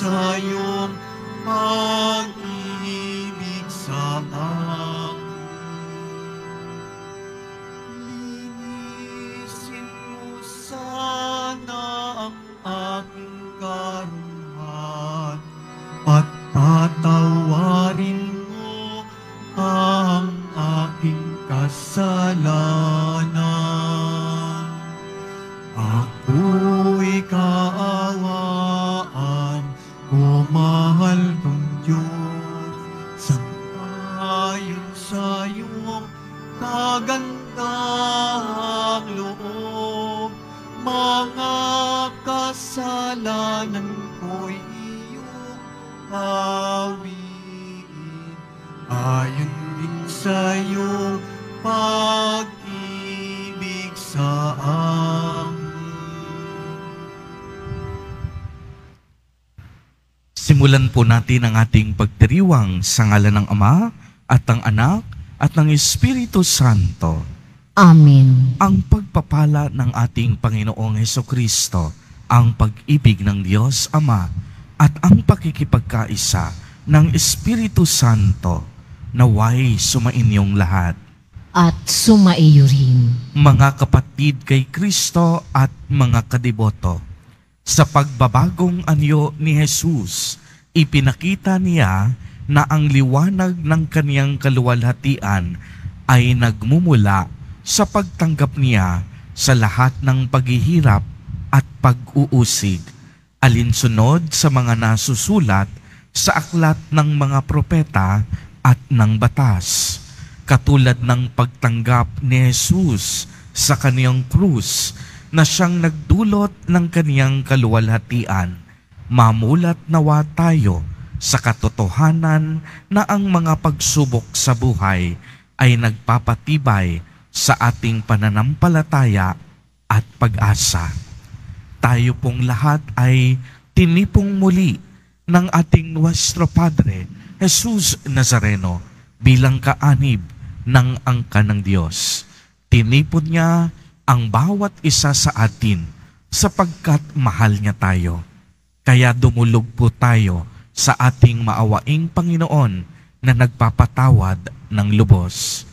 sa iyong pag-ibig sa akin. Linisin mo sana ang aking karuhan at patawarin mo ang aking kasalanan. Ako'y kaawaan ko, mahal kong Diyos, sangayon sa iyong kagandahang loob. Mga kasalanan ko'y iyong hawiin, ayon din sa iyong pag-ibig sa amin. Simulan po natin ang ating pagdiriwang sa ngalan ng Ama at ng Anak at ng Espiritu Santo. Amen. Ang pagpapala ng ating Panginoong Hesukristo, ang pag-ibig ng Diyos Ama at ang pakikipagkaisa ng Espiritu Santo naway sumainyong lahat. At sumaiyo rin. Mga kapatid kay Kristo at mga kadiboto, sa pagbabagong anyo ni Jesus, ipinakita niya na ang liwanag ng kaniyang kaluwalhatian ay nagmumula sa pagtanggap niya sa lahat ng paghihirap at pag-uusig, alinsunod sa mga nasusulat sa aklat ng mga propeta at ng batas, katulad ng pagtanggap ni Jesus sa kaniyang krus na siyang nagdulot ng kaniyang kaluwalhatian. Mamulat nawa tayo sa katotohanan na ang mga pagsubok sa buhay ay nagpapatibay sa ating pananampalataya at pag-asa. Tayo pong lahat ay tinipong muli ng ating Nuestro Padre, Jesus Nazareno, bilang kaanib ng angka ng Diyos. Tinipon niya ang bawat isa sa atin sapagkat mahal niya tayo. Kaya dumulog po tayo sa ating maawaing Panginoon na nagpapatawad ng lubos.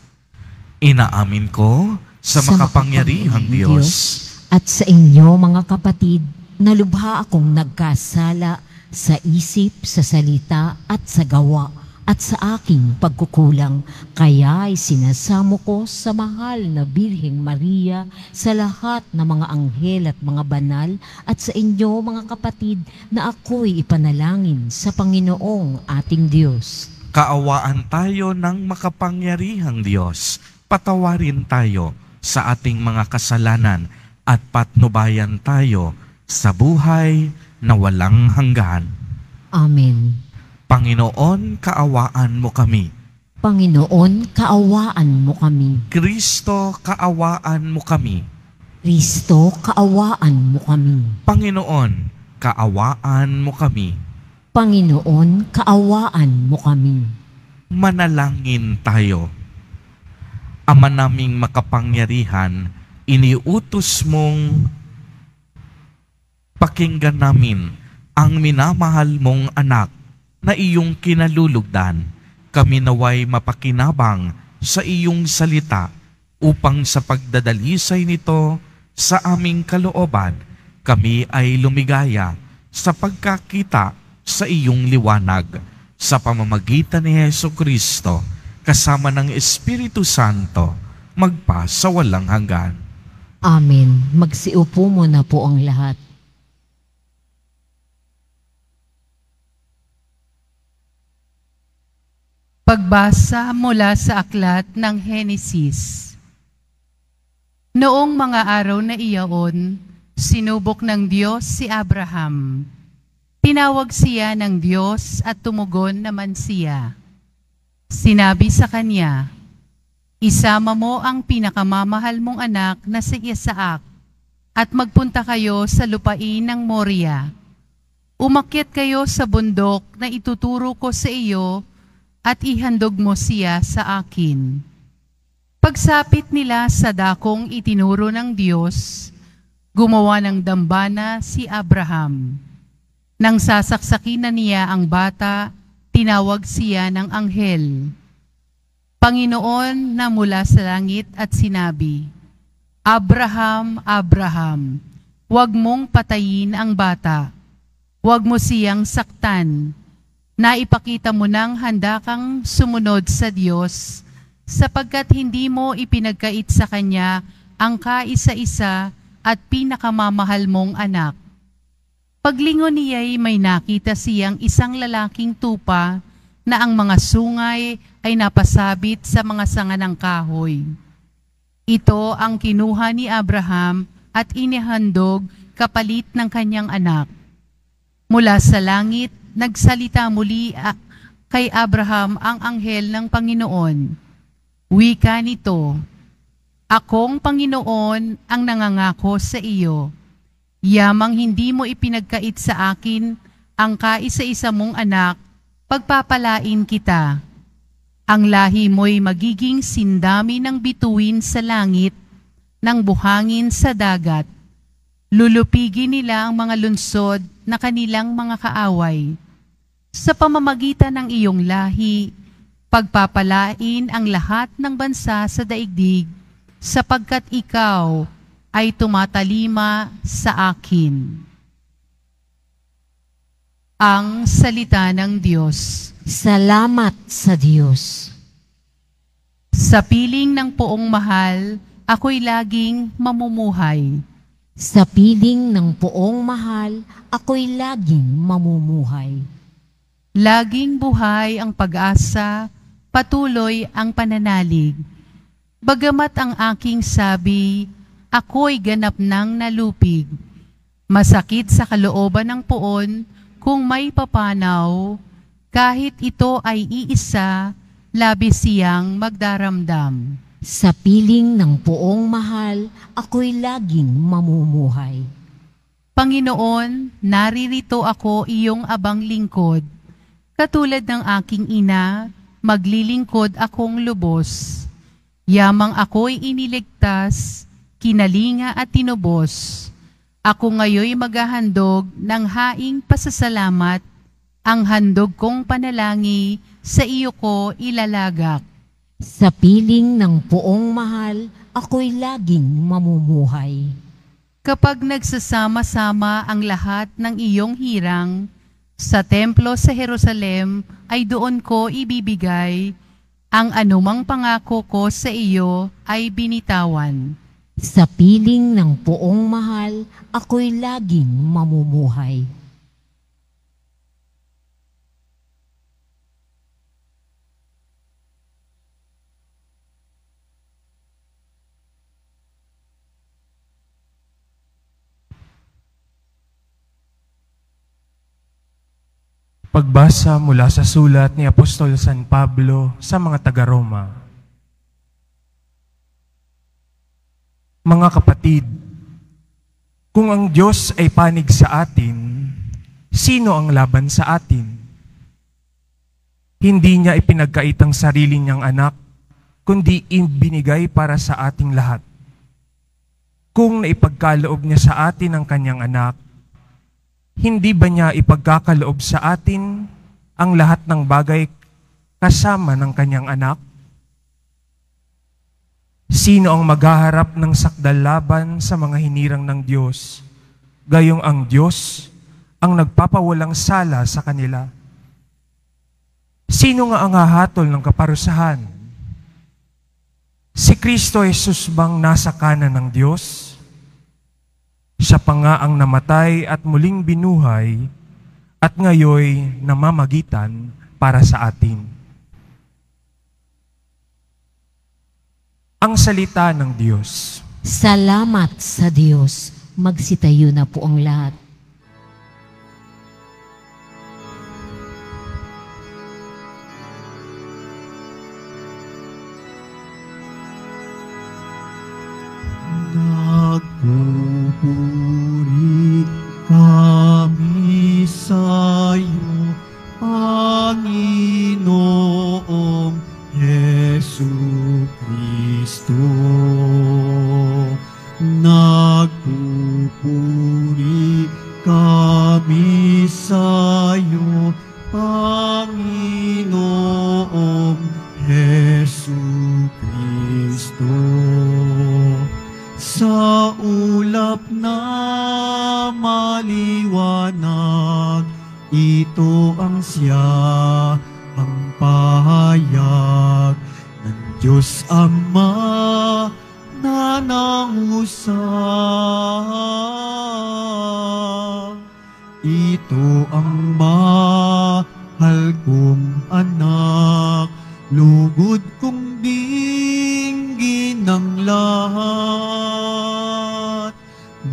Inaamin ko sa makapangyarihang Diyos at sa inyo mga kapatid na lubha akong nagkasala sa isip, sa salita at sa gawa at sa aking pagkukulang. Kaya'y sinasamo ko sa mahal na Birheng Maria, sa lahat ng mga anghel at mga banal, at sa inyo mga kapatid na ako'y ipanalangin sa Panginoong ating Diyos. Kaawaan tayo ng makapangyarihang Diyos. Patawarin tayo sa ating mga kasalanan at patnubayan tayo sa buhay na walang hanggan. Amen. Panginoon, kaawaan mo kami. Panginoon, kaawaan mo kami. Kristo, kaawaan mo kami. Kristo, kaawaan mo kami. Panginoon, kaawaan mo kami. Panginoon, kaawaan mo kami. Manalangin tayo. Ama naming makapangyarihan, iniutos mong pakinggan namin ang minamahal mong anak na iyong kinalulugdan. Kami naway mapakinabang sa iyong salita upang sa pagdadalisay nito sa aming kalooban, kami ay lumigaya sa pagkakita sa iyong liwanag sa pamamagitan ni Hesukristo kasama ng Espiritu Santo magpa sa walang hanggan. Amen. Magsiupo muna po ang lahat. Pagbasa mula sa aklat ng Henesis. Noong mga araw na iyaon, sinubok ng Diyos si Abraham. Tinawag siya ng Diyos at tumugon naman siya. Sinabi sa kanya, "Isama mo ang pinakamamahal mong anak na si Isaac at magpunta kayo sa lupain ng Moria. Umakyat kayo sa bundok na ituturo ko sa iyo at ihandog mo siya sa akin." Pagsapit nila sa dakong itinuro ng Diyos, gumawa ng dambana si Abraham. Nang sasaksakin na niya ang bata, tinawag siya ng anghel. Panginoon na mula sa langit at sinabi, Abraham, Abraham, huwag mong patayin ang bata. Huwag mo siyang saktan. Naipakita mo nang handa kang sumunod sa Diyos, sapagkat hindi mo ipinagkait sa Kanya ang kaisa-isa at pinakamamahal mong anak. Paglingon niya'y may nakita siyang isang lalaking tupa na ang mga sungay ay napasabit sa mga sanga ng kahoy. Ito ang kinuha ni Abraham at inihandog kapalit ng kanyang anak. Mula sa langit, nagsalita muli kay Abraham ang anghel ng Panginoon. Wika nito, Akong Panginoon ang nangangako sa iyo. Yamang hindi mo ipinagkait sa akin ang kaisa-isa mong anak, pagpapalain kita. Ang lahi mo'y magiging sindami ng bituin sa langit, ng buhangin sa dagat. Lulupigin nila ang mga lunsod na kanilang mga kaaway. Sa pamamagitan ng iyong lahi, pagpapalain ang lahat ng bansa sa daigdig, sapagkat ikaw ay tumatalima sa akin. Ang salita ng Diyos. Salamat sa Diyos. Sa piling ng poong mahal, ako'y laging mamumuhay. Sa piling ng poong mahal, ako'y laging mamumuhay. Laging buhay ang pag-asa, patuloy ang pananalig. Bagamat ang aking sabi, ako'y ganap ng nalupig. Masakit sa kalooban ng poon kung may papanaw, kahit ito ay iisa, labis siyang magdaramdam. Sa piling ng poong mahal, ako'y laging mamumuhay. Panginoon, naririto ako iyong abang lingkod. Katulad ng aking ina, maglilingkod akong lubos. Yamang ako'y iniligtas, kinalinga at tinubos. Ako ngayoy maghahandog ng haing pasasalamat, ang handog kong panalangin sa iyo ko ilalagak. Sa piling ng poong mahal, ako'y laging mamumuhay. Kapag nagsasama-sama ang lahat ng iyong hirang, sa templo sa Jerusalem ay doon ko ibibigay, ang anumang pangako ko sa iyo ay binitawan. Sa piling ng poong mahal, ako'y laging mamumuhay. Pagbasa mula sa sulat ni Apostol San Pablo sa mga taga-Roma. Mga kapatid, kung ang Diyos ay panig sa atin, sino ang laban sa atin? Hindi niya ipinagkait ang sarili niyang anak, kundi ibinigay para sa ating lahat. Kung naipagkaloob niya sa atin ang kanyang anak, hindi ba niya ipagkakaloob sa atin ang lahat ng bagay kasama ng kanyang anak? Sino ang maghaharap ng sakdal laban sa mga hinirang ng Diyos, gayong ang Diyos ang nagpapawalang sala sa kanila? Sino nga ang hahatol ng kaparusahan? Si Kristo Jesus bang nasa kanan ng Diyos? Siya pa nga ang namatay at muling binuhay at ngayoy namamagitan para sa atin. Ang salita ng Diyos. Salamat sa Diyos. Magsitayo na po ang lahat. Nagpupuri kami sa'yo, Panginoong Yesu Kristo. Nagpupuri kami sa'yo, maliwanag, ito ang siya, ang pahayag ng Diyos Ama na nangusap. Ito ang mahal kong anak, lugod kong dinggin ng lahat.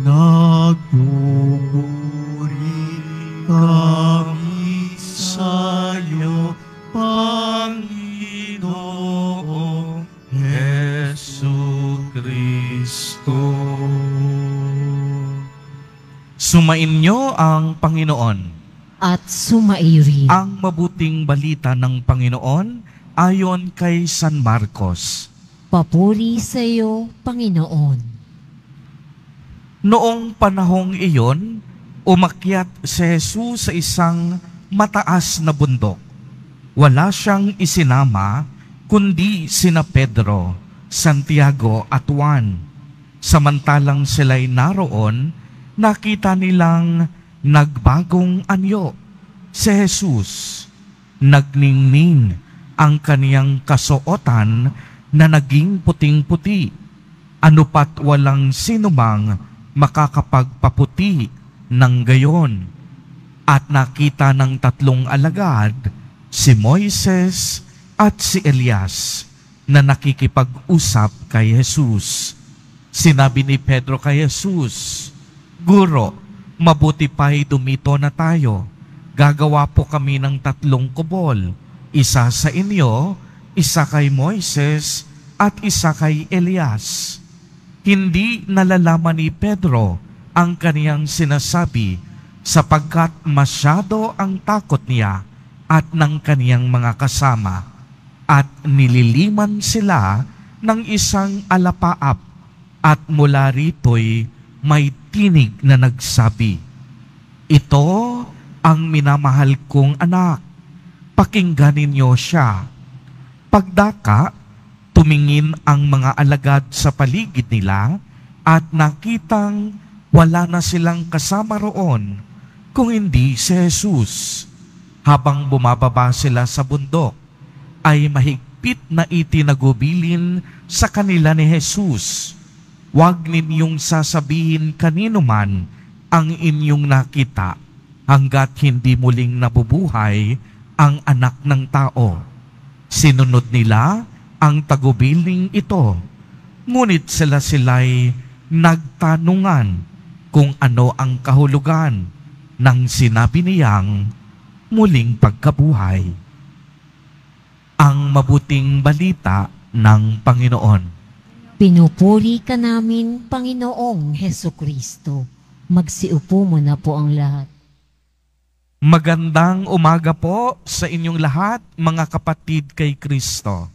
Nagpupuri kami sa'yo, Panginoong Hesu Kristo. Sumainyo ang Panginoon. At sumaiyo rin. Ang mabuting balita ng Panginoon ayon kay San Marcos. Papuri sa iyo, Panginoon. Noong panahong iyon, umakyat si Jesus sa isang mataas na bundok. Wala siyang isinama, kundi sina Pedro, Santiago at Juan. Samantalang sila'y naroon, nakita nilang nagbagong anyo. Si Jesus, nagningning ang kaniyang kasuotan na naging puting-puti. Ano pat walang sinumang makakapagpaputi ng gayon. At nakita ng tatlong alagad, si Moises at si Elias, na nakikipag-usap kay Jesus. Sinabi ni Pedro kay Jesus, "Guro, mabuti pa'y dumito na tayo. Gagawa po kami ng 3 kubol. Isa sa inyo, isa kay Moises, at isa kay Elias." Hindi nalalaman ni Pedro ang kaniyang sinasabi sapagkat masyado ang takot niya at ng kaniyang mga kasama, at nililiman sila ng isang alapaap, at mula rito'y may tinig na nagsabi, "Ito ang minamahal kong anak, pakinggan ninyo siya." Pagdaka, tumingin ang mga alagad sa paligid nila at nakitang wala na silang kasama roon kung hindi si Jesus. Habang bumababa sila sa bundok, ay mahigpit na itinagubilin sa kanila ni Jesus, "Huwag ninyong sasabihin kanino man ang inyong nakita hanggat hindi muling nabubuhay ang anak ng tao." Sinunod nila ang tagubiling ito, ngunit sila'y nagtanungan kung ano ang kahulugan ng sinabi niyang muling pagkabuhay. Ang mabuting balita ng Panginoon. Pinupuri ka namin, Panginoong Hesu Kristo. Magsiupo mo na po ang lahat. Magandang umaga po sa inyong lahat, mga kapatid kay Kristo.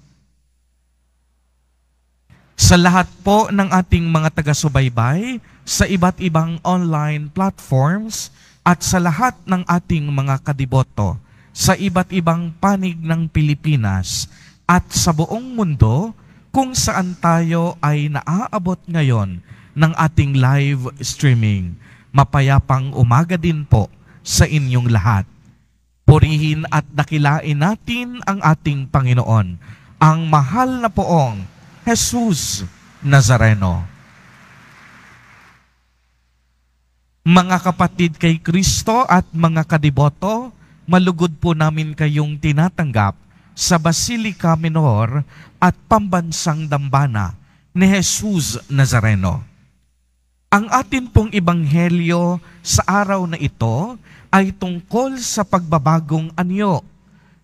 Sa lahat po ng ating mga taga-subaybay sa iba't ibang online platforms at sa lahat ng ating mga kadiboto sa iba't ibang panig ng Pilipinas at sa buong mundo kung saan tayo ay naaabot ngayon ng ating live streaming. Mapayapang umaga din po sa inyong lahat. Purihin at dakilain natin ang ating Panginoon, ang mahal na poong Jesus Nazareno. Mga kapatid kay Kristo at mga kadiboto, malugod po namin kayong tinatanggap sa Basilica Minor at Pambansang Dambana ni Jesus Nazareno. Ang atin pong ebanghelyo sa araw na ito ay tungkol sa pagbabagong anyo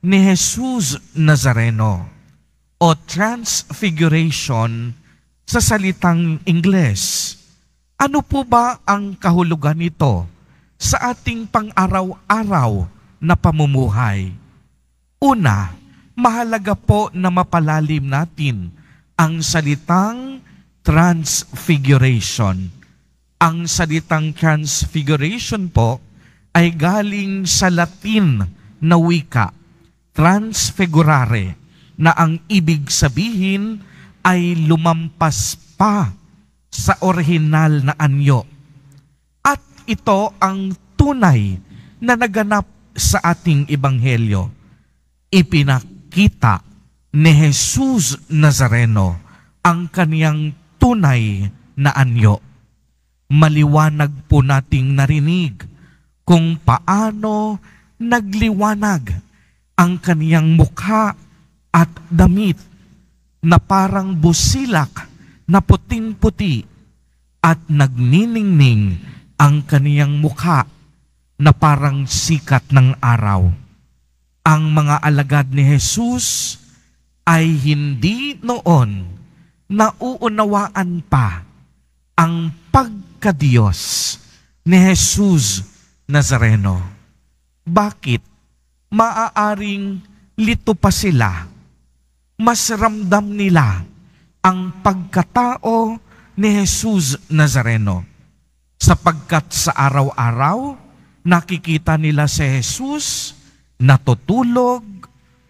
ni Jesus Nazareno o Transfiguration sa salitang Ingles. Ano po ba ang kahulugan nito sa ating pang-araw-araw na pamumuhay? Una, mahalaga po na mapalalim natin ang salitang Transfiguration. Ang salitang Transfiguration po ay galing sa Latin na wika, transfigurare, na ang ibig sabihin ay lumampas pa sa orihinal na anyo. At ito ang tunay na naganap sa ating ebanghelyo. Ipinakita ni Jesus Nazareno ang kaniyang tunay na anyo. Maliwanag po nating narinig kung paano nagliwanag ang kaniyang mukha at damit na parang busilak na puting-puti at nagniningning ang kaniyang mukha na parang sikat ng araw. Ang mga alagad ni Jesus ay hindi noon nauunawaan pa ang pagka-Diyos ni Jesus Nazareno. Bakit? Maaaring lito pa sila. Mas ramdam nila ang pagkatao ni Jesus Nazareno. Sapagkat sa araw-araw, nakikita nila si Jesus natutulog,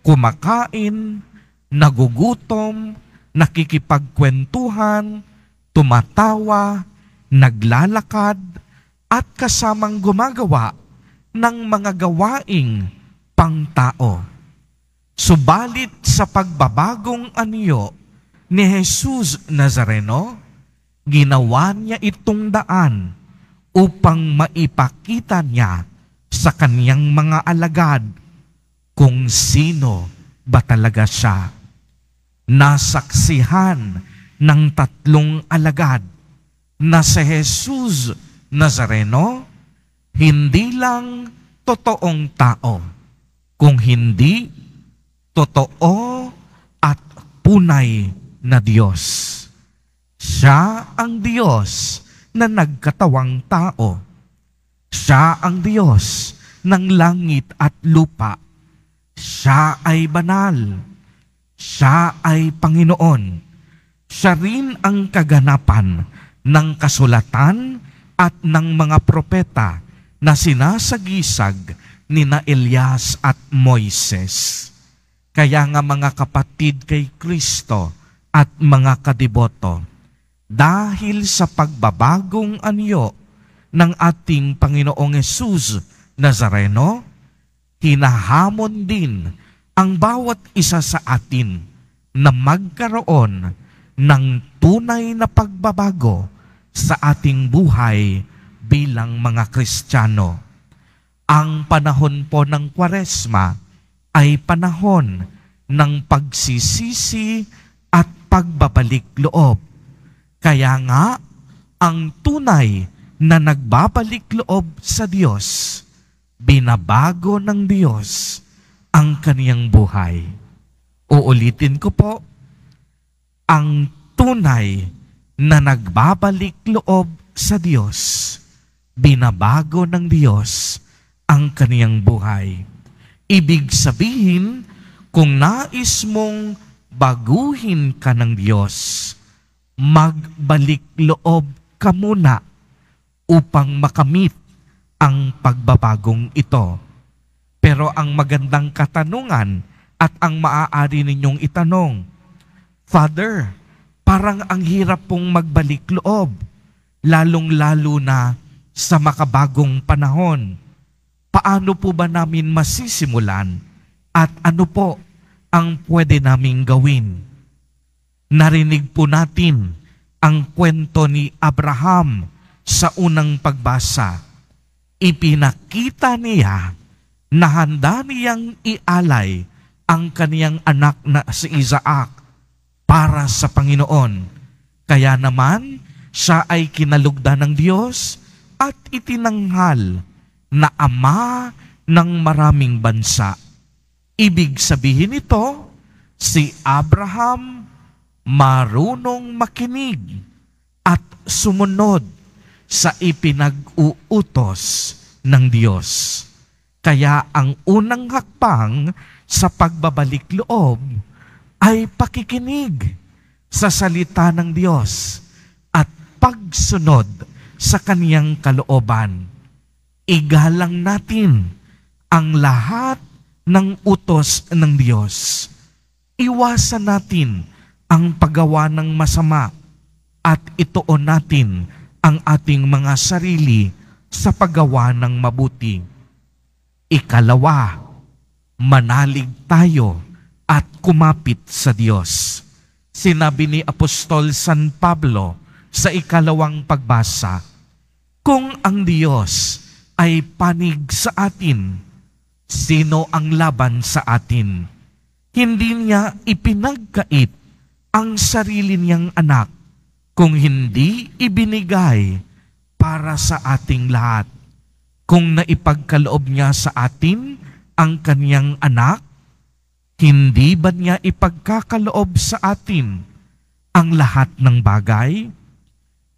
kumakain, nagugutom, nakikipagkwentuhan, tumatawa, naglalakad, at kasamang gumagawa ng mga gawaing pangtao. Subalit sa pagbabagong anyo ni Jesus Nazareno, ginawa niya itong daan upang maipakita niya sa kaniyang mga alagad kung sino ba talaga siya. Nasaksihan ng 3 alagad na si Jesus Nazareno hindi lang totoong tao, kung hindi totoo at punay na Diyos. Siya ang Diyos na nagkatawang tao. Siya ang Diyos ng langit at lupa. Siya ay banal. Siya ay Panginoon. Siya rin ang kaganapan ng kasulatan at ng mga propeta na sinasagisag ni na Elias at Moises. Kaya nga mga kapatid kay Kristo at mga kadiboto, dahil sa pagbabagong anyo ng ating Panginoong Jesus Nazareno, hinahamon din ang bawat isa sa atin na magkaroon ng tunay na pagbabago sa ating buhay bilang mga Kristiyano. Ang panahon po ng Kwaresma ay panahon ng pagsisisi at pagbabalik loob. Kaya nga, ang tunay na nagbabalik loob sa Diyos, binabago ng Diyos ang kaniyang buhay. Uulitin ko po, ang tunay na nagbabalik loob sa Diyos, binabago ng Diyos ang kaniyang buhay. Ibig sabihin, kung nais mong baguhin ka ng Diyos, magbalik loob ka muna upang makamit ang pagbabagong ito. Pero ang magandang katanungan at ang maaari ninyong itanong, Father, parang ang hirap pong magbalik loob, lalong-lalo na sa makabagong panahon. Paano po ba namin masisimulan at ano po ang pwede naming gawin? Narinig po natin ang kwento ni Abraham sa unang pagbasa. Ipinakita niya na handa niyang ialay ang kaniyang anak na si Isaac para sa Panginoon. Kaya naman, siya ay kinalugdan ng Diyos at itinanghal na ama ng maraming bansa. Ibig sabihin nito, si Abraham marunong makinig at sumunod sa ipinag-uutos ng Diyos. Kaya ang unang hakbang sa pagbabalik loob ay pakikinig sa salita ng Diyos at pagsunod sa kaniyang kalooban. Igalang natin ang lahat ng utos ng Diyos. Iwasan natin ang paggawa ng masama at ituon natin ang ating mga sarili sa paggawa ng mabuti. Ikalawa, manalig tayo at kumapit sa Diyos. Sinabi ni Apostol San Pablo sa ikalawang pagbasa, kung ang Diyos ay panig sa atin, sino ang laban sa atin? Hindi niya ipinagkait ang sarili niyang anak kung hindi ibinigay para sa ating lahat. Kung naipagkaloob niya sa atin ang kaniyang anak, hindi ba niya ipagkakaloob sa atin ang lahat ng bagay?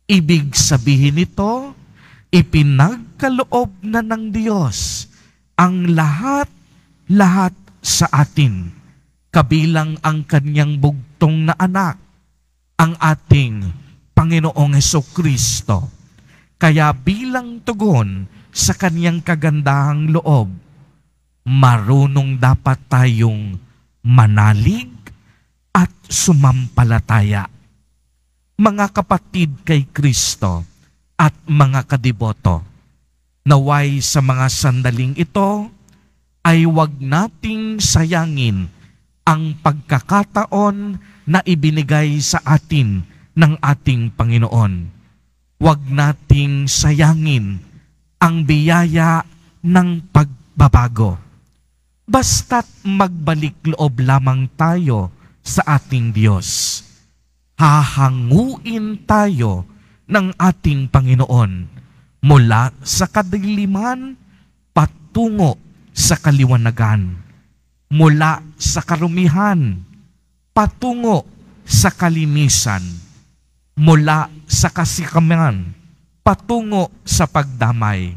Ibig sabihin nito, ipinagkaloob na ng Diyos ang lahat sa atin, kabilang ang kaniyang bugtong na anak, ang ating Panginoong Hesukristo. Kaya bilang tugon sa kaniyang kagandahang loob, marunong dapat tayong manalig at sumampalataya. Mga kapatid kay Kristo at mga kadiboto, naway sa mga sandaling ito ay huwag nating sayangin ang pagkakataon na ibinigay sa atin ng ating Panginoon. Huwag nating sayangin ang biyaya ng pagbabago. Basta't magbalik loob lamang tayo sa ating Diyos. Hahanguin tayo ng ating Panginoon mula sa kadiliman patungo sa kaliwanagan, mula sa karumihan patungo sa kalinisan, mula sa kasikaman patungo sa pagdamay,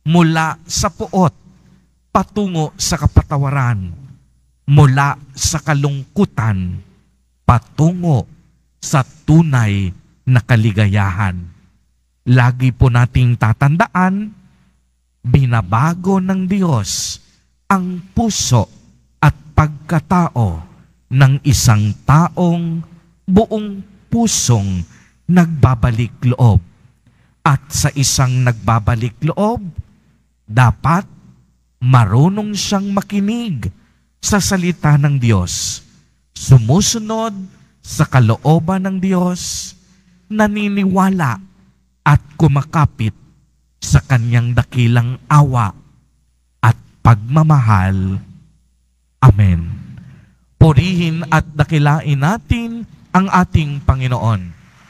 mula sa puot patungo sa kapatawaran, mula sa kalungkutan patungo sa tunay na kaligayahan. Lagi po nating tatandaan, binabago ng Diyos ang puso at pagkatao ng isang taong buong pusong nagbabalik loob. At sa isang nagbabalik loob, dapat marunong siyang makinig sa salita ng Diyos, sumusunod sa kalooban ng Diyos, naniniwala at kumakapit sa kanyang dakilang awa at pagmamahal. Amen. Purihin at dakilain natin ang ating Panginoon,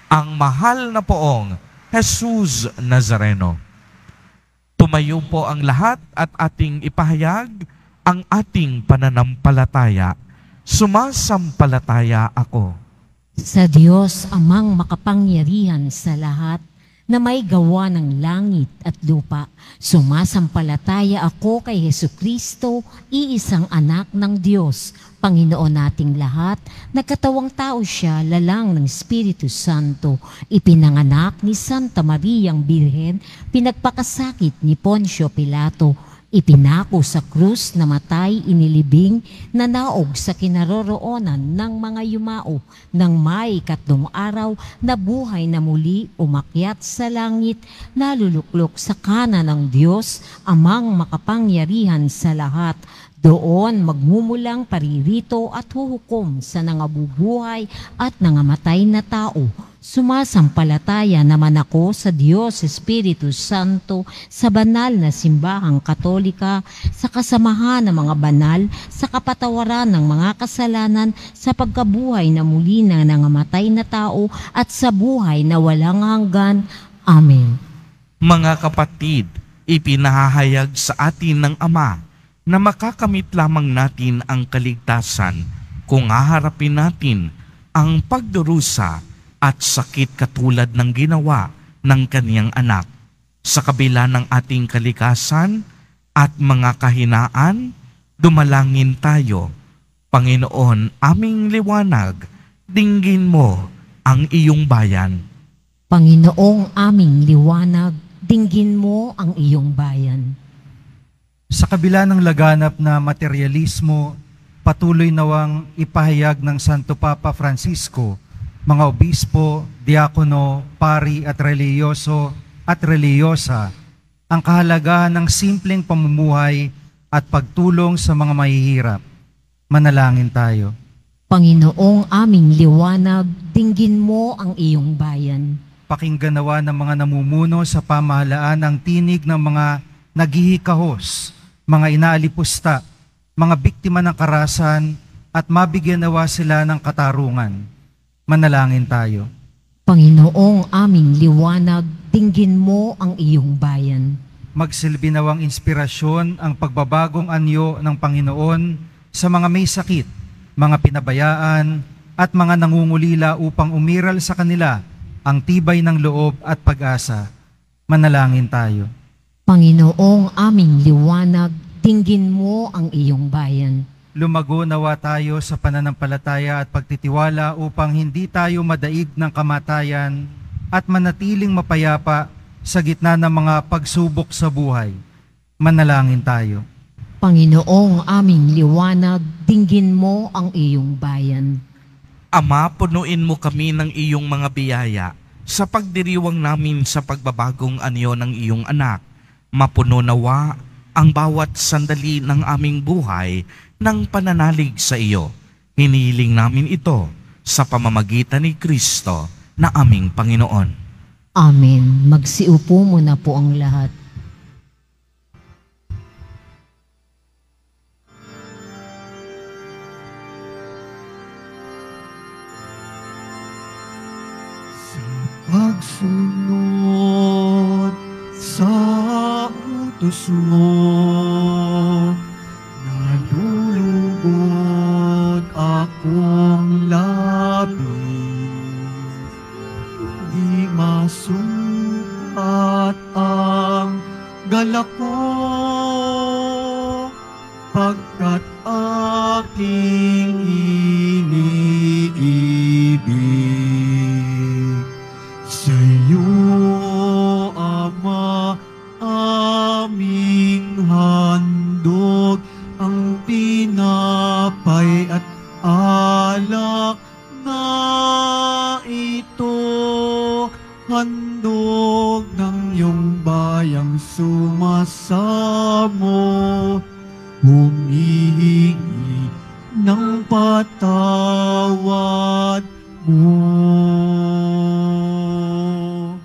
ang mahal na poong Jesus Nazareno. Tumayo po ang lahat at ating ipahayag ang ating pananampalataya. Sumasampalataya ako sa Diyos amang makapangyarihan sa lahat, na may gawa ng langit at lupa. Sumasampalataya ako kay Hesukristo, iisang anak ng Diyos, Panginoon nating lahat, nagkatawang tao siya, lalang ng Espiritu Santo, ipinanganak ni Santa Mariang Birhen, pinagpakasakit ni Poncio Pilato, ipinako sa krus, namatay, inilibing, nanaog sa kinaroroonan ng mga yumao, ng may 3 araw, nabuhay na muli, umakyat sa langit, naluluklok sa kanan ng Diyos, amang makapangyarihan sa lahat. Doon magmumulang paririto at huhukom sa nangabubuhay at nangamatay na tao. Sumasampalataya naman ako sa Diyos Espiritu Santo, sa banal na simbahang Katolika, sa kasamahan ng mga banal, sa kapatawaran ng mga kasalanan, sa pagkabuhay na muli ng nangamatay na tao, at sa buhay na walang hanggan. Amen. Mga kapatid, ipinahahayag sa atin ng Ama na makakamit lamang natin ang kaligtasan kung haharapin natin ang pagdurusa at sakit katulad ng ginawa ng kaniyang anak. Sa kabila ng ating kalikasan at mga kahinaan, dumalangin tayo. Panginoon, aming liwanag, dinggin mo ang iyong bayan. Panginoong aming liwanag, dinggin mo ang iyong bayan. Sa kabila ng laganap na materialismo, patuloy nawang ipahayag ng Santo Papa Francisco, mga obispo, diakono, pari at reliyoso at reliyosa, ang kahalagahan ng simpleng pamumuhay at pagtulong sa mga mahihirap. Manalangin tayo. Panginoong aming liwanag, dinggin mo ang iyong bayan. Pakinggan nawa ng mga namumuno sa pamahalaan ang tinig ng mga naghihikahos, mga inaalipusta, mga biktima ng karahasan, at mabigyan nawa sila ng katarungan. Manalangin tayo. Panginoong aming liwanag, dinggin mo ang iyong bayan. Magsilbi nawang inspirasyon ang pagbabagong anyo ng Panginoon sa mga may sakit, mga pinabayaan, at mga nangungulila upang umiral sa kanila ang tibay ng loob at pag-asa. Manalangin tayo. Panginoong aming liwanag, dinggin mo ang iyong bayan. Lumago nawa tayo sa pananampalataya at pagtitiwala upang hindi tayo madaig ng kamatayan at manatiling mapayapa sa gitna ng mga pagsubok sa buhay. Manalangin tayo. Panginoong aming liwanag, dinggin mo ang iyong bayan. Ama, punuin mo kami ng iyong mga biyaya sa pagdiriwang namin sa pagbabagong anyo ng iyong anak. Mapuno nawa ang bawat sandali ng aming buhay ng pananalig sa iyo. Hinihiling namin ito sa pamamagitan ni Kristo na aming Panginoon. Amen. Magsiupo muna po ang lahat. Pagsunod sa utos mo, nalulugod akong labis. Di masukat ang galak ko, pagkat aking iniibig. Sa'yo, Ama, aming handog ang tinapay at alak na ito. Handog ng iyong bayang sumasamo, humihingi ng patawad mo.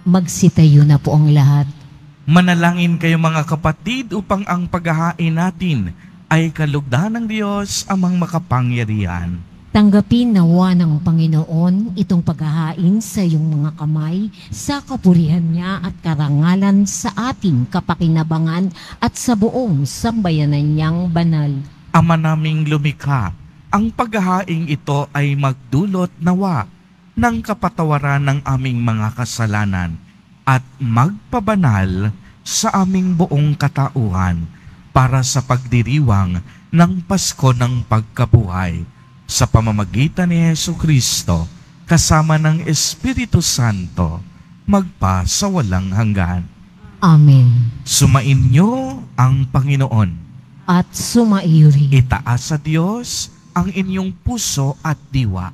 Magsitayo na po ang lahat. Manalangin kayo mga kapatid upang ang paghahain natin ay kalugdan ng Diyos amang makapangyarihan. Tanggapin nawa ng Panginoon itong paghahain sa iyong mga kamay sa kapurihan niya at karangalan sa ating kapakinabangan at sa buong sambayanan niyang banal. Ama naming lumikha, ang paghahaing ito ay magdulot nawa ng kapatawaran ng aming mga kasalanan at magpabanal sa aming buong katauhan para sa pagdiriwang ng Pasko ng Pagkabuhay sa pamamagitan ni Jesucristo kasama ng Espiritu Santo magpa sa walang hanggan. Amen. Sumain niyo ang Panginoon. At sumaiyo rin. Itaas sa Diyos ang inyong puso at diwa.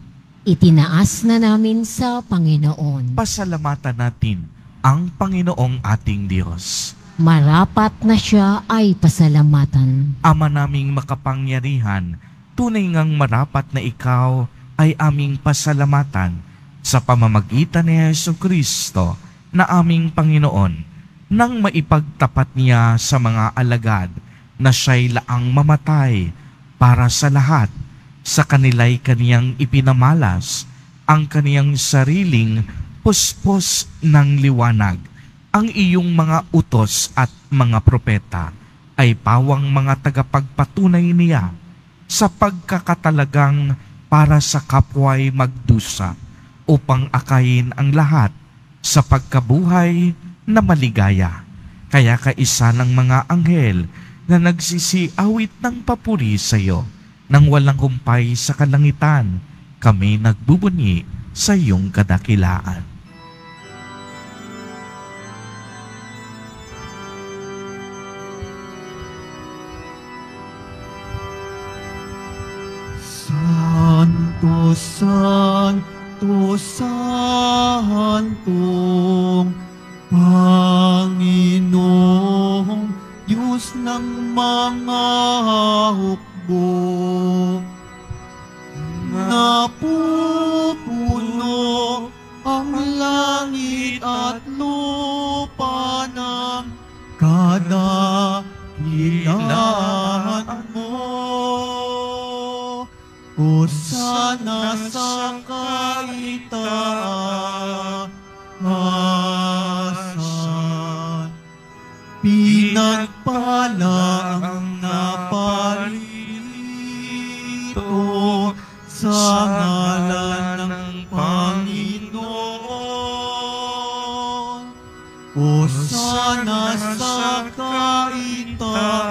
Itinaas na namin sa Panginoon. Pasalamatan natin ang Panginoong ating Diyos. Marapat na siya ay pasalamatan. Ama naming makapangyarihan, tunay ngang marapat na ikaw ay aming pasalamatan sa pamamagitan ni Jesucristo na aming Panginoon nang maipagtapat niya sa mga alagad na siya'y laang mamatay para sa lahat. Sa kanila'y kaniyang ipinamalas ang kaniyang sariling puspos ng liwanag. Ang iyong mga utos at mga propeta ay pawang mga tagapagpatunay niya sa pagkakatalagang para sa kapwa'y magdusa upang akayin ang lahat sa pagkabuhay na maligaya. Kaya kaisa ng mga anghel na nagsisiawit ng papuri sa iyo nang walang humpay sa kalangitan, kami nagbubunyi sa iyong kadakilaan. Santo, Santo, Santong Panginoon Diyos ng mga hukbo, napupuno ang langit at lupa ng kadakilaan mo. Hosana sa kaitaasan, pinagpala ang naparito sa ngalan ng Panginoon. Hosana sa kaitaasan.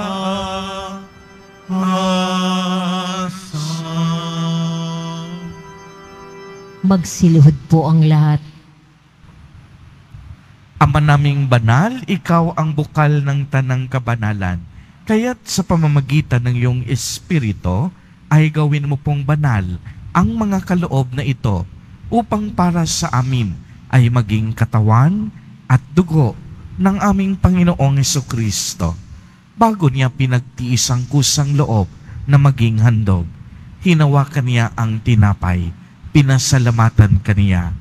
Magsiluhod po ang lahat. Ama naming banal, ikaw ang bukal ng tanang kabanalan. Kaya't sa pamamagitan ng iyong Espiritu, ay gawin mo pong banal ang mga kaloob na ito upang para sa amin ay maging katawan at dugo ng aming Panginoong Hesukristo. Bago niya pinagtiis ang kusang loob na maging handog, hinawakan niya ang tinapay, pinasalamatan kaniya,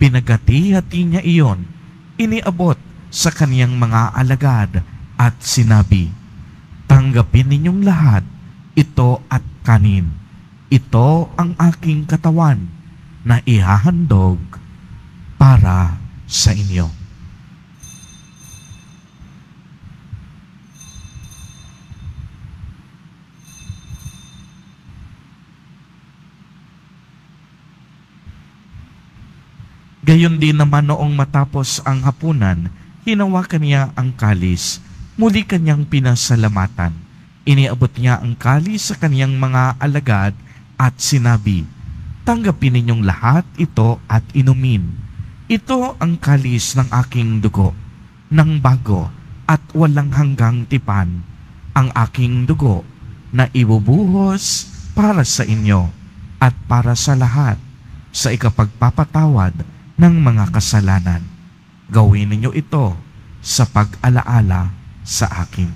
pinagati-hati niya iyon, iniabot sa kaniyang mga alagad at sinabi, "Tanggapin ninyong lahat ito at kanin. Ito ang aking katawan na ihahandog para sa inyo." Gayon din naman noong matapos ang hapunan, hinawakan niya ang kalis, muli kanyang pinasalamatan. Iniabot niya ang kalis sa kaniyang mga alagad at sinabi, "Tanggapin ninyong lahat ito at inumin. Ito ang kalis ng aking dugo, ng bago at walang hanggang tipan, ang aking dugo na ibubuhos para sa inyo at para sa lahat sa ikapagpapatawad ng mga kasalanan. Gawin ninyo ito sa pag-alaala sa akin."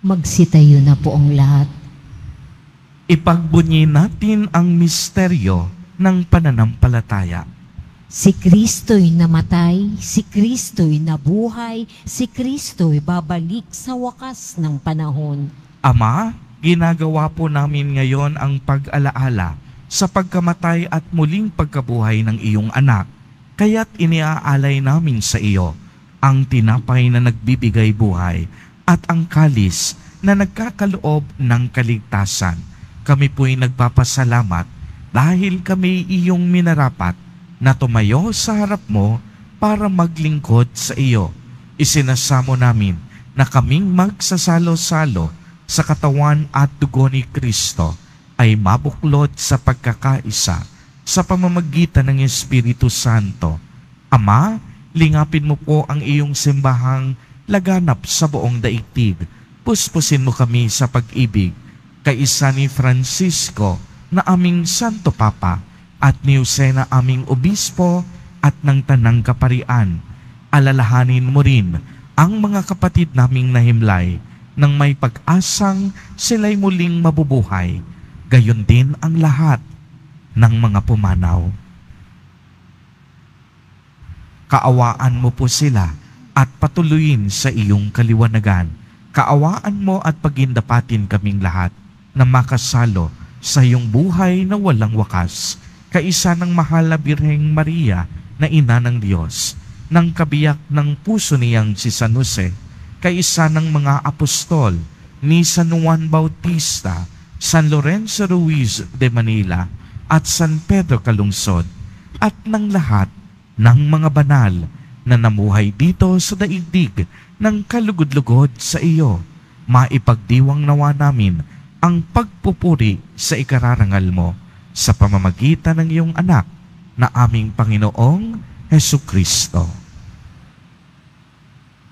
Magsitayo na po ang lahat. Ipagbunyi natin ang misteryo ng pananampalataya. Si Kristo'y namatay, si Kristo'y nabuhay, si Kristo'y babalik sa wakas ng panahon. Ama, ginagawa po namin ngayon ang pag-alaala sa pagkamatay at muling pagkabuhay ng iyong anak. Kaya't iniaalay namin sa iyo ang tinapay na nagbibigay buhay at ang kalis na nagkakaloob ng kaligtasan. Kami po'y nagpapasalamat dahil kami iyong minarapat na tumayo sa harap mo para maglingkod sa iyo. Isinasamo namin na kaming magsasalo-salo sa katawan at dugo ni Kristo ay mabuklod sa pagkakaisa sa pamamagitan ng Espiritu Santo. Ama, lingapin mo po ang iyong simbahang laganap sa buong daigdig. Puspusin mo kami sa pag-ibig, kaisa ni Francisco na aming Santo Papa, at ni Jose na aming obispo at ng tanang kaparian. Alalahanin mo rin ang mga kapatid naming nahimlay nang may pag-asang sila'y muling mabubuhay. Gayon din ang lahat ng mga pumanaw. Kaawaan mo po sila at patuloyin sa iyong kaliwanagan. Kaawaan mo at pagindapatin kaming lahat na makasalo sa iyong buhay na walang wakas. Kaisa ng mahal na Birheng Maria na ina ng Diyos, ng kabiyak ng puso niyang si San Jose, kaisa ng mga apostol ni San Juan Bautista, San Lorenzo Ruiz de Manila, at San Pedro Calungsod, at ng lahat ng mga banal na namuhay dito sa daigdig ng kalugod-lugod sa iyo. Maipagdiwang nawa namin ang pagpupuri sa ikararangal mo sa pamamagitan ng iyong anak na aming Panginoong Hesukristo.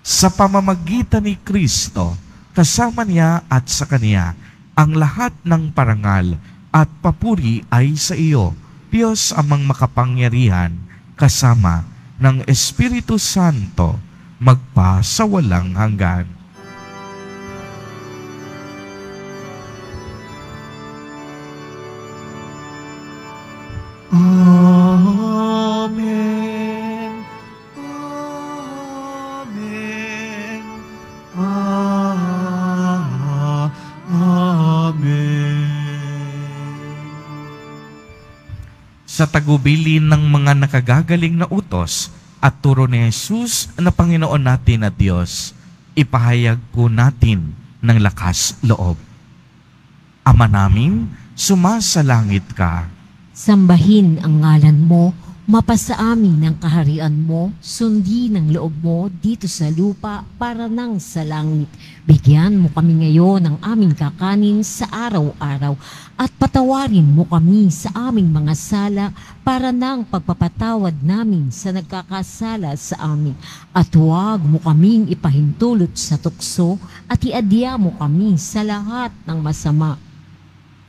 Sa pamamagitan ni Kristo, kasama niya at sa Kaniya, ang lahat ng parangal at papuri ay sa iyo, Diyos amang makapangyarihan, kasama ng Espiritu Santo, magpa sa walang hanggan. Amen. Amen. Amen. Sa tagubilin ng mga nakagagaling na utos at turo ni Jesus na Panginoon natin at Diyos, ipahayag po natin ng lakas loob. Ama namin, sumasalangit ka. Sambahin ang ngalan mo, mapasa amin ang kaharian mo, sundin ang loob mo dito sa lupa para nang sa langit. Bigyan mo kami ngayon ng aming kakanin sa araw-araw at patawarin mo kami sa aming mga sala para nang pagpapatawad namin sa nagkakasala sa amin. At huwag mo kaming ipahintulot sa tukso at iadya mo kami sa lahat ng masama.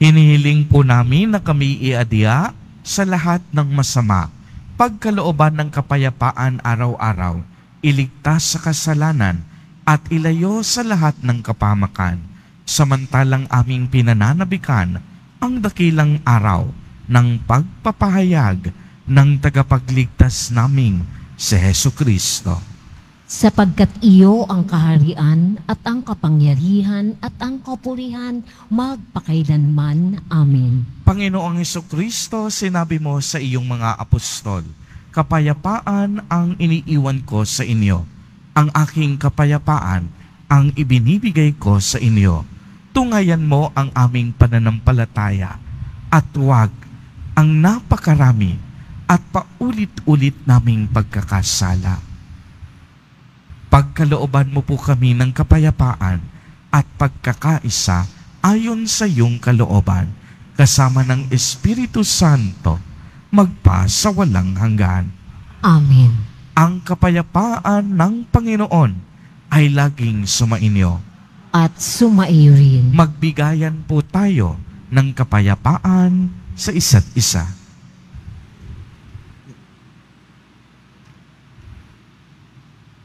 Hinihiling po namin na kami iadya sa lahat ng masama, pagkalooban ng kapayapaan araw-araw, iligtas sa kasalanan, at ilayo sa lahat ng kapamakan, samantalang aming pinananabikan ang dakilang araw ng pagpapahayag ng tagapagligtas naming si Jesucristo. Sapagkat iyo ang kaharian at ang kapangyarihan at ang kapurihan magpakailanman. Amen. Panginoong Jesucristo, sinabi mo sa iyong mga apostol, kapayapaan ang iniiwan ko sa inyo. Ang aking kapayapaan ang ibinibigay ko sa inyo. Tungayan mo ang aming pananampalataya at huwag ang napakarami at paulit-ulit naming pagkakasala. Pagkalooban mo po kami ng kapayapaan at pagkakaisa ayon sa iyong kalooban, kasama ng Espiritu Santo, magpa sa walang hanggan. Amen. Ang kapayapaan ng Panginoon ay laging sumainyo. At sumaiyo rin. Magbigayan po tayo ng kapayapaan sa isa't isa.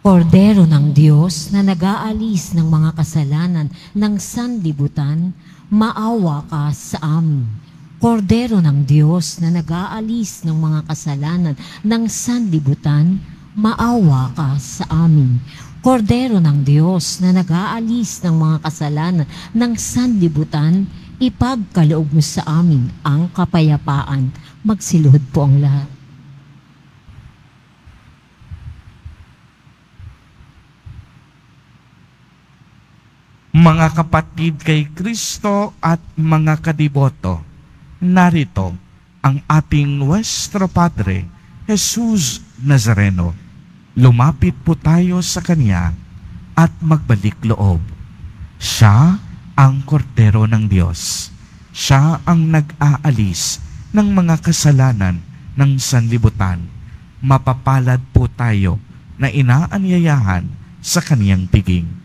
Kordero ng Diyos na nag-aalis ng mga kasalanan ng sanlibutan, maawa ka sa amin. Kordero ng Diyos na nag-aalis ng mga kasalanan ng sanlibutan, maawa ka sa amin. Kordero ng Diyos na nag-aalis ng mga kasalanan ng sanlibutan, ipagkaloob mo sa amin ang kapayapaan. Magsiluhod po ang lahat. Mga kapatid kay Kristo at mga kadiboto, narito ang ating Nuestro Padre, Jesus Nazareno. Lumapit po tayo sa Kanya at magbalik loob. Siya ang Kordero ng Diyos. Siya ang nag-aalis ng mga kasalanan ng sanlibutan. Mapapalad po tayo na inaanyayahan sa Kaniyang piging.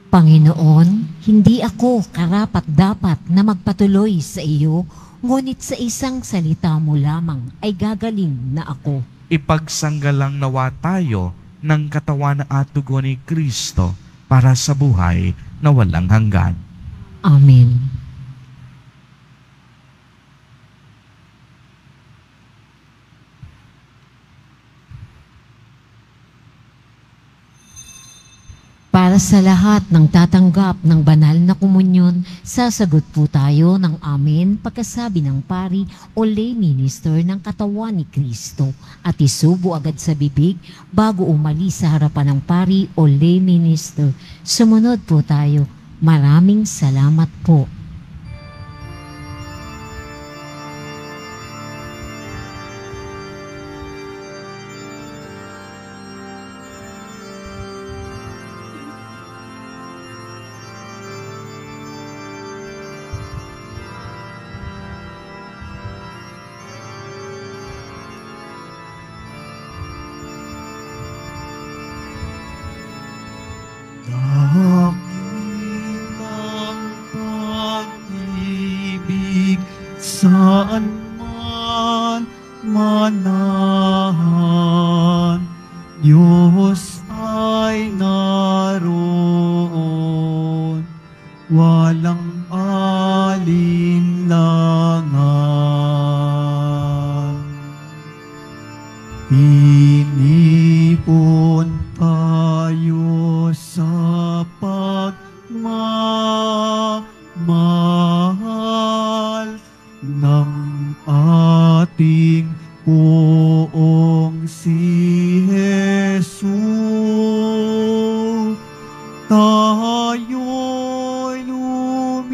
Panginoon, hindi ako karapat-dapat na magpatuloy sa iyo, ngunit sa isang salita mo lamang ay gagaling na ako. Ipagsanggalang nawa tayo ng katawan at dugo ni Kristo para sa buhay na walang hanggan. Amen. Para sa lahat ng tatanggap ng banal na komunyon, sasagot po tayo ng amen pagkasabi ng pari o lay minister ng katawan ni Kristo at isubo agad sa bibig bago umalis sa harapan ng pari o lay minister. Sumunod po tayo. Maraming salamat po. Dakit ang saan man manahan, Diyos ay naroon, walang alinlangan. Pinipon tayo sa pagmamahal ng ating Poong si Jesus. Tayo'y lumigaya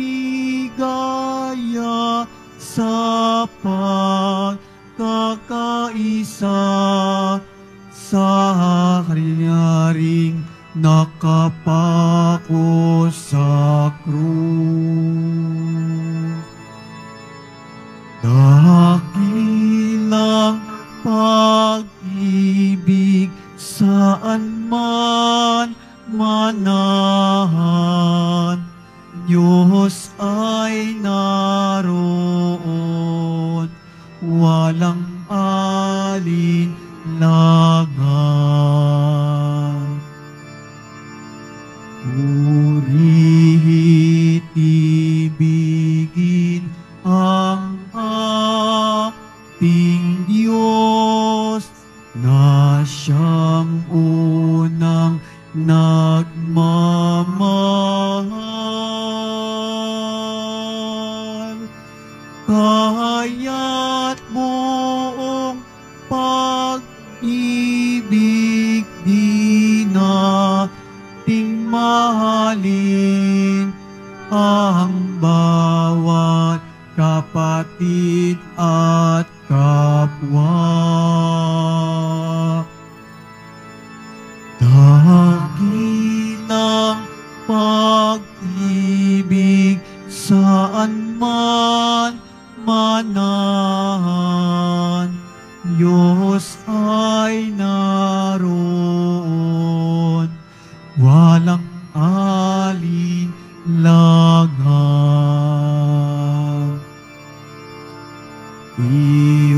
sa pagkakaisa sa hari-haring nakapako sa krus. Dakilang pag-ibig saan man manahan, Diyos ay naroon, walang alinlangan. Puri't ibigin ang ating Diyos na siyang unang nagmamahal. Kaya't buong pag-ibig di nating mahalin ang bawat kapatid at kapwa. Dakilang pag-ibig saan man manahan, Diyos ay naroon, walang alinlangan.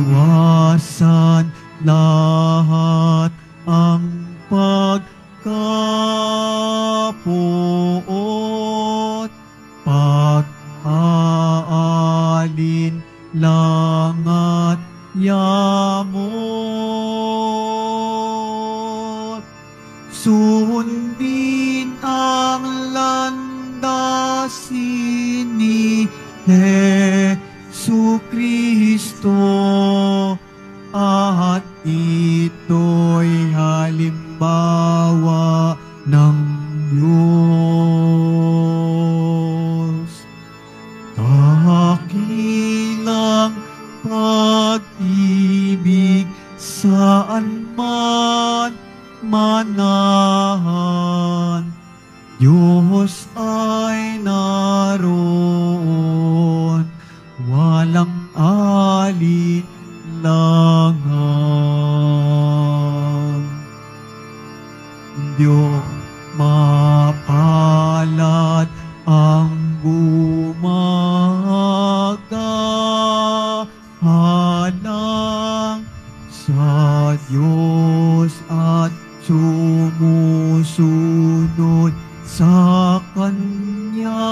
Iwasan lahat ang pagkapuot, pag-aalin langat yamot. Sundin ang landasin ni Jesucristo at ito'y halimbawa ng Diyos. Dakilang pag-ibig saan man manahan, Diyos ay naroon, walang alinlangan. Diyos mapalad ang gumagahalang sa Diyos at sumusunod sa Kanya.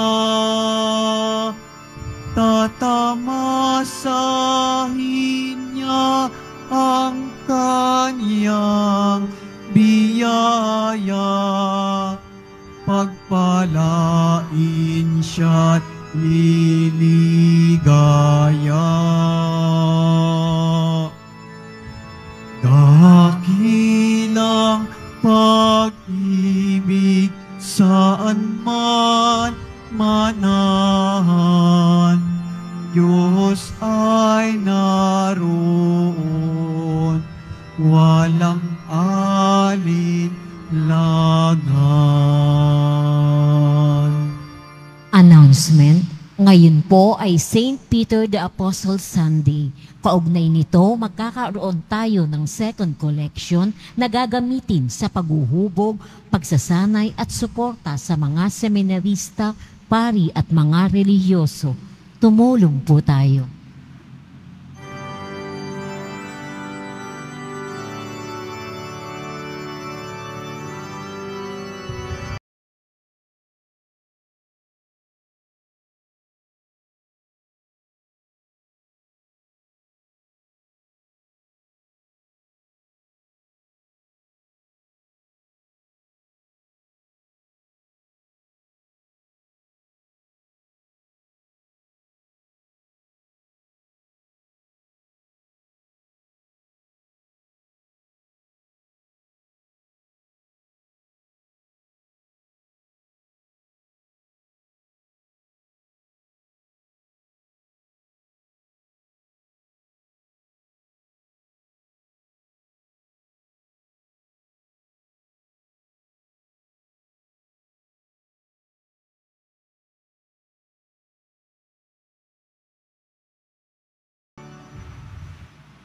Tatamasahin niya ang Kanyang biyaya, pagpalain siya't liligaya. Dakilang pag-ibig saan man manahan, Diyos ay naroon, walang alinlangan. Announcement, ngayon po ay St. Peter the Apostle Sunday. Kaugnay nito, magkakaroon tayo ng second collection na gagamitin sa paghuhubog, pagsasanay at suporta sa mga seminarista, pari at mga relihiyoso. Tumulong po tayo.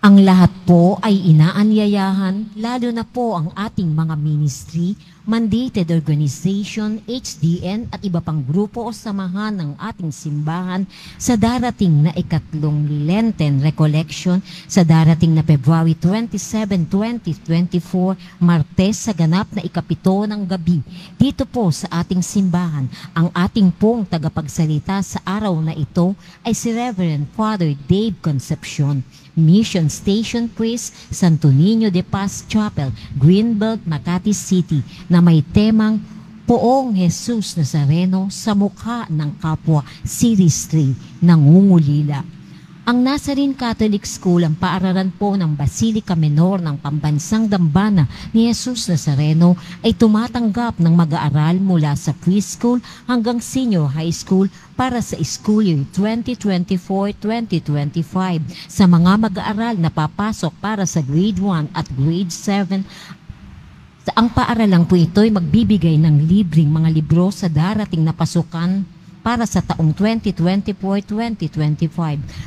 Ang lahat po ay inaanyayahan, lalo na po ang ating mga ministry, mandated organization, HDN at iba pang grupo o samahan ng ating simbahan sa darating na ikatlong Lenten Recollection sa darating na February 27, 2024, Martes sa ganap na ikapito ng gabi. Dito po sa ating simbahan, ang ating pong tagapagsalita sa araw na ito ay si Reverend Father Dave Concepcion, Mission Station Priest, Santo Niño de Paz Chapel, Greenbelt, Makati City, na may temang Poong Jesus Nazareno sa mukha ng kapwa, Series 3, Nangungulila. Ang Nazarene Catholic School ang paaralan po ng Basilica Menor ng Pambansang Dambana ni Jesus Nazareno ay tumatanggap ng mag-aaral mula sa preschool hanggang senior high school para sa school year 2024-2025 sa mga mag-aaral na papasok para sa grade 1 at grade 7. Ang paaralan po ito ay magbibigay ng libreng mga libro sa darating na pasukan para sa taong 2024-2025.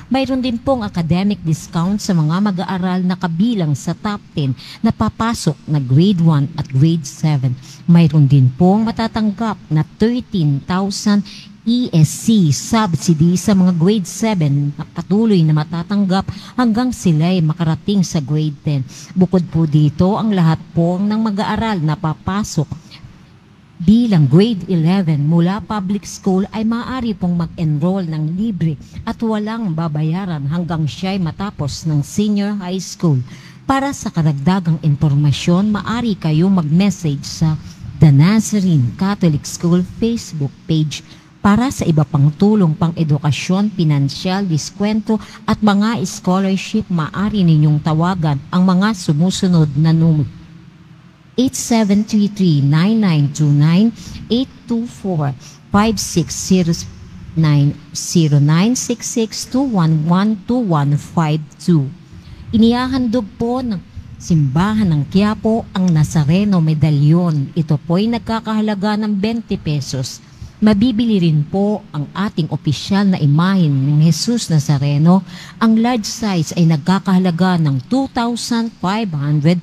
Mayroon din pong academic discount sa mga mag-aaral na kabilang sa top 10 na papasok na grade 1 at grade 7. Mayroon din pong matatanggap na 13,000 ESC subsidy sa mga grade 7 na patuloy na matatanggap hanggang sila ay makarating sa grade 10. Bukod po dito, ang lahat po ng mag-aaral na papasok bilang grade 11 mula public school ay maaari pong mag-enroll ng libre at walang babayaran hanggang siya ay matapos ng senior high school. Para sa karagdagang impormasyon, maaari kayo mag-message sa The Nazarene Catholic School Facebook page. Para sa iba pang tulong pang edukasyon, pinansyal, diskwento at mga scholarship, maaari ninyong tawagan ang mga sumusunod na numero: 8733-9929, 824-5609-0966-211-2152. Inihahandog po ng Simbahan ng Quiapo ang Nazareno Medallion. Ito po ay nagkakahalaga ng 20 pesos. Mabibili rin po ang ating opisyal na imahen ng Jesus Nazareno. Ang large size ay nagkakahalaga ng 2,500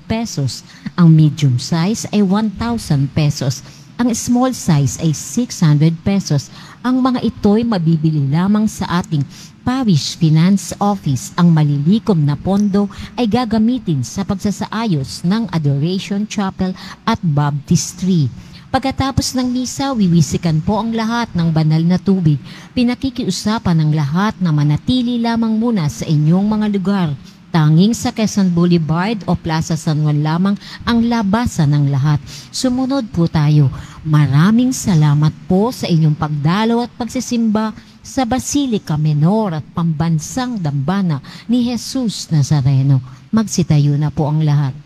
pesos. Ang medium size ay 1,000 pesos. Ang small size ay 600 pesos. Ang mga ito ay mabibili lamang sa ating Parish Finance Office. Ang malilikom na pondo ay gagamitin sa pagsasaayos ng Adoration Chapel at Baptistry. Pagkatapos ng misa, wiwisikan po ang lahat ng banal na tubig. Pinakikiusapan ng lahat na manatili lamang muna sa inyong mga lugar. Tanging sa Quezon Boulevard o Plaza San Juan lamang ang labasan ng lahat. Sumunod po tayo. Maraming salamat po sa inyong pagdalo at pagsisimba sa Basilica Menor at Pambansang Dambana ni Jesus Nazareno. Magsitayo na po ang lahat.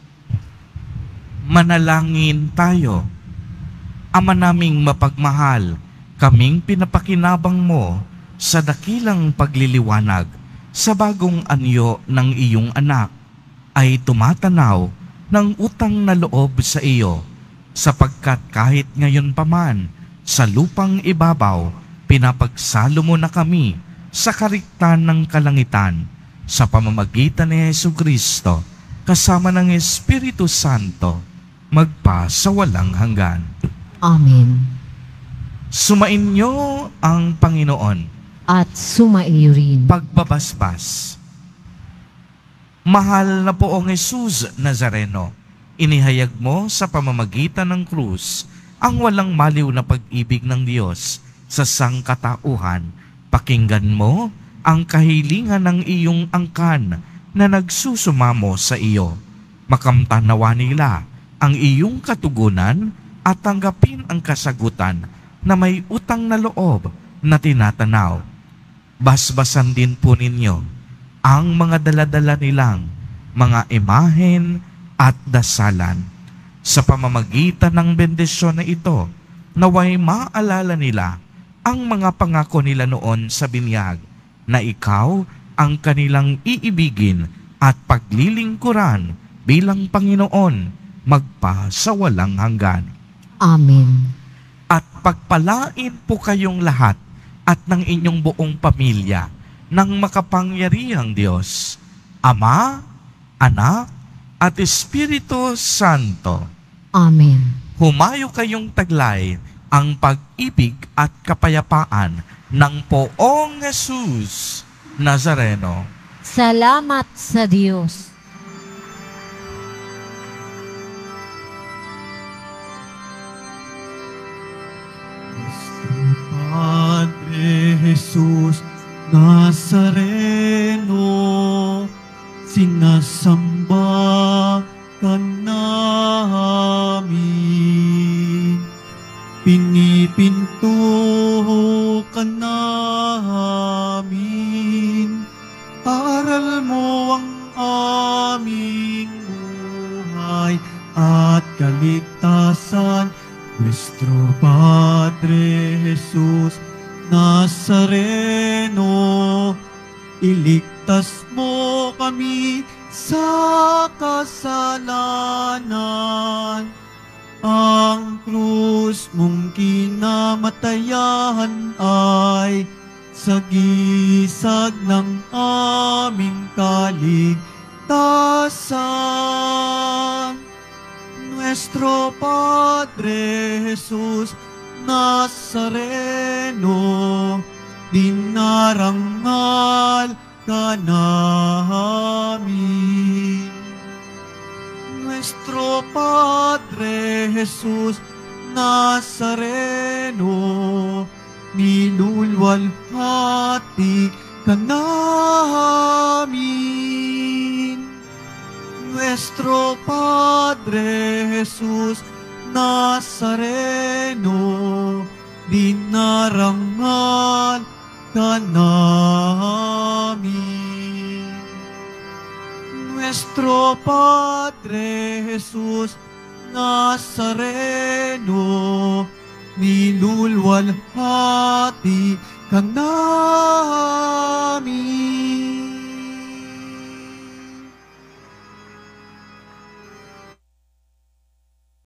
Manalangin tayo. Ama naming mapagmahal, kaming pinapakinabang mo sa dakilang pagliliwanag sa bagong anyo ng iyong anak ay tumatanaw ng utang na loob sa iyo, sapagkat kahit ngayon pa man sa lupang ibabaw, pinapagsalo mo na kami sa kariktan ng kalangitan sa pamamagitan ni Jesucristo kasama ng Espiritu Santo magpa sa walang hanggan. Amen. Sumainyo ang Panginoon. At sumaiyo rin. Pagbabasbas. Mahal na Poong Jesus Nazareno, inihayag mo sa pamamagitan ng krus ang walang maliw na pag-ibig ng Diyos sa sangkatauhan. Pakinggan mo ang kahilingan ng iyong angkan na nagsusumamo sa iyo. Makamtanawa nila ang iyong katugunan at tanggapin ang kasagutan na may utang na loob na tinatanaw. Basbasan din po ninyo ang mga daladala nilang mga imahen at dasalan. Sa pamamagitan ng bendisyon na ito, naway maalala nila ang mga pangako nila noon sa binyag na ikaw ang kanilang iibigin at paglilingkuran bilang Panginoon magpa sa walang hanggan. Amen. At pagpalain po kayong lahat at ng inyong buong pamilya ng makapangyarihang Diyos, Ama Anak, at Espiritu Santo. Amen. Humayo kayong taglay ang pag-ibig at kapayapaan ng Poong Jesus Nazareno. Salamat sa Diyos. Padre Jesus Nazareno, sinasamba ka namin, pinipinto ka namin, aral mo ang aming buhay at kaligtasan. Nuestro Padre Jesus Nazareno, iligtas mo kami sa kasalanan. Ang krus mong kinamatayan ay sagisag ng aming kaligtasan. Nuestro Padre Jesus Nazareno, dinarangal ka namin. Nuestro Padre Jesus Nazareno, nilulwalhati ka namin. Nuestro Padre Jesus Nazareno, dinarangal ka namin. Nuestro Padre Jesus Nazareno, nilulwalhati ka namin.